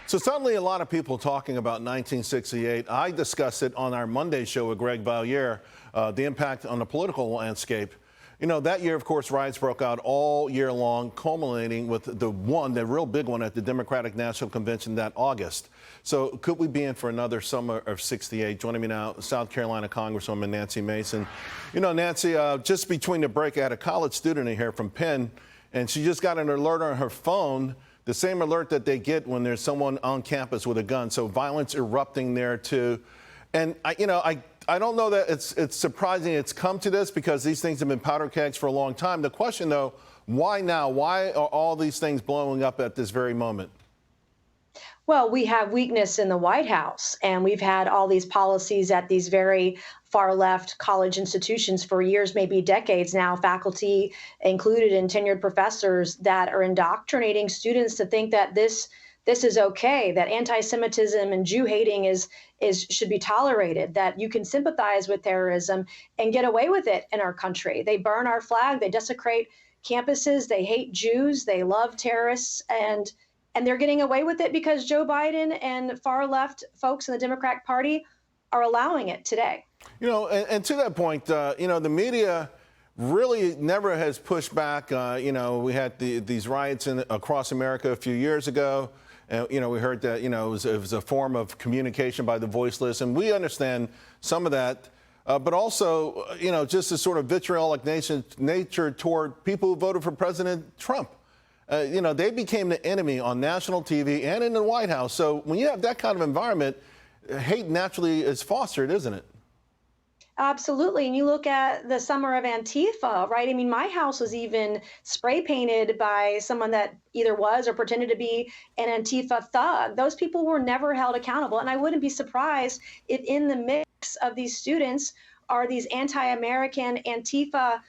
So suddenly a lot of people talking about 1968. I discussed it on our Monday show with Greg Valliere, the impact on the political landscape. You know, that year, of course, riots broke out all year long, culminating with the real big one at the Democratic National Convention that August. So could we be in for another summer of 68? Joining me now, South Carolina Congresswoman Nancy Mace. And, you know, Nancy, just between the break, I had a college student in here from Penn, and she just got an alert on her phone, the same alert that they get when there's someone on campus with a gun. So violence erupting there, too. And, I don't know that it's surprising it's come to this, because these things have been powder kegs for a long time. The question, though, why now? Why are all these things blowing up at this very moment? Well, we have weakness in the White House, and we've had all these policies at these very far left college institutions for years, maybe decades now, faculty included and tenured professors that are indoctrinating students to think that this is okay, that anti-Semitism and Jew hating is should be tolerated, that you can sympathize with terrorism and get away with it in our country. They burn our flag, they desecrate campuses, they hate Jews, they love terrorists, and they're getting away with it because Joe Biden and far left folks in the Democratic Party are allowing it today. You know, and to that point, you know, the media really never has pushed back. You know, we had these riots across America a few years ago. And, you know, we heard that, you know, it was a form of communication by the voiceless. And we understand some of that. But also, you know, just a sort of vitriolic nature toward people who voted for President Trump. You know, they became the enemy on national TV and in the White House. So when you have that kind of environment, hate naturally is fostered, isn't it? Absolutely. And you look at the summer of Antifa, right? I mean, my house was even spray painted by someone that either was or pretended to be an Antifa thug. Those people were never held accountable. And I wouldn't be surprised if in the mix of these students are these anti-American Antifa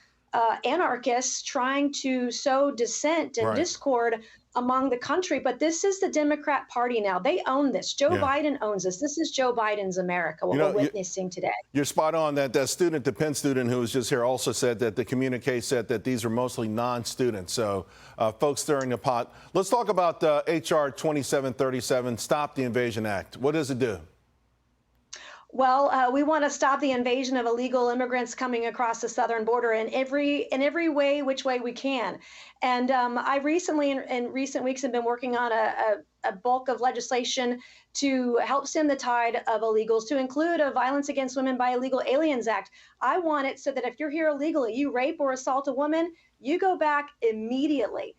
anarchists trying to sow dissent and discord among the country. But this is the Democrat Party now. They own this. Joe Biden owns this. This is Joe Biden's America, what we're witnessing today. You're spot on. That student, the Penn student who was just here, also said that the communique said that these are mostly non-students. So folks stirring the pot. Let's talk about H.R. 2737, Stop the Invasion Act. What does it do? Well, we want to stop the invasion of illegal immigrants coming across the southern border in every way, which way we can. And I recently, in recent weeks, have been working on a bulk of legislation to help stem the tide of illegals, to include a Violence Against Women by Illegal Aliens Act. I want it so that if you're here illegally, you rape or assault a woman, you go back immediately.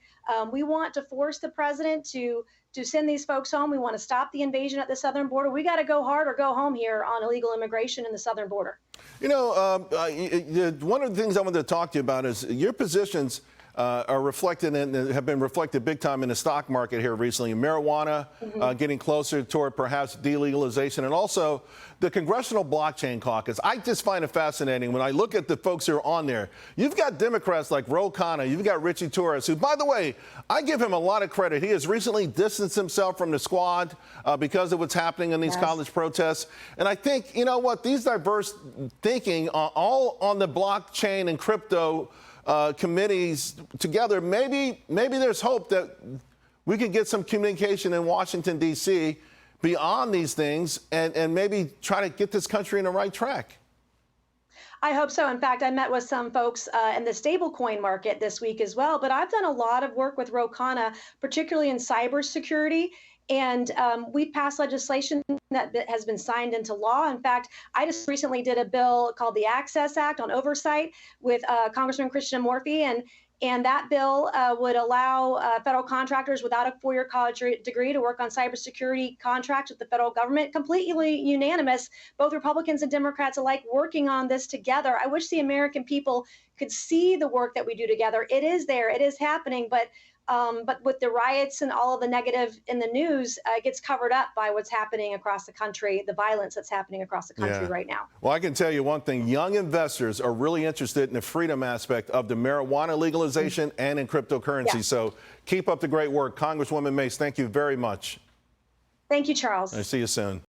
We want to force the president to send these folks home. We want to stop the invasion at the southern border. We got to go hard or go home here on illegal immigration in the southern border. You know, one of the things I wanted to talk to you about is your positions are reflected and have been reflected big time in the stock market here recently. Marijuana getting closer toward perhaps delegalization, and also the Congressional Blockchain Caucus. I just find it fascinating when I look at the folks who are on there. You've got Democrats like Ro Khanna, you've got Richie Torres, who, by the way, I give him a lot of credit. He has recently distanced himself from the squad because of what's happening in these college protests. And I think, you know what, these diverse thinking all on the blockchain and crypto committees together, maybe there's hope that we could get some communication in Washington, D.C. beyond these things and maybe try to get this country in the right track. I hope so. In fact, I met with some folks in the stablecoin market this week as well. But I've done a lot of work with Ro Khanna, particularly in cybersecurity. And we've passed legislation that has been signed into law. In fact, I just recently did a bill called the Access Act on oversight with Congressman Christian Morphy. And that bill would allow federal contractors without a four-year college degree to work on cybersecurity contracts with the federal government. Completely unanimous, both Republicans and Democrats alike working on this together. I wish the American people could see the work that we do together. It is there, it is happening, but with the riots and all of the negative in the news, it gets covered up by what's happening across the country, the violence that's happening across the country right now. Well, I can tell you one thing. Young investors are really interested in the freedom aspect of the marijuana legalization and in cryptocurrency. So keep up the great work. Congresswoman Mace, thank you very much. Thank you, Charles. I see you soon.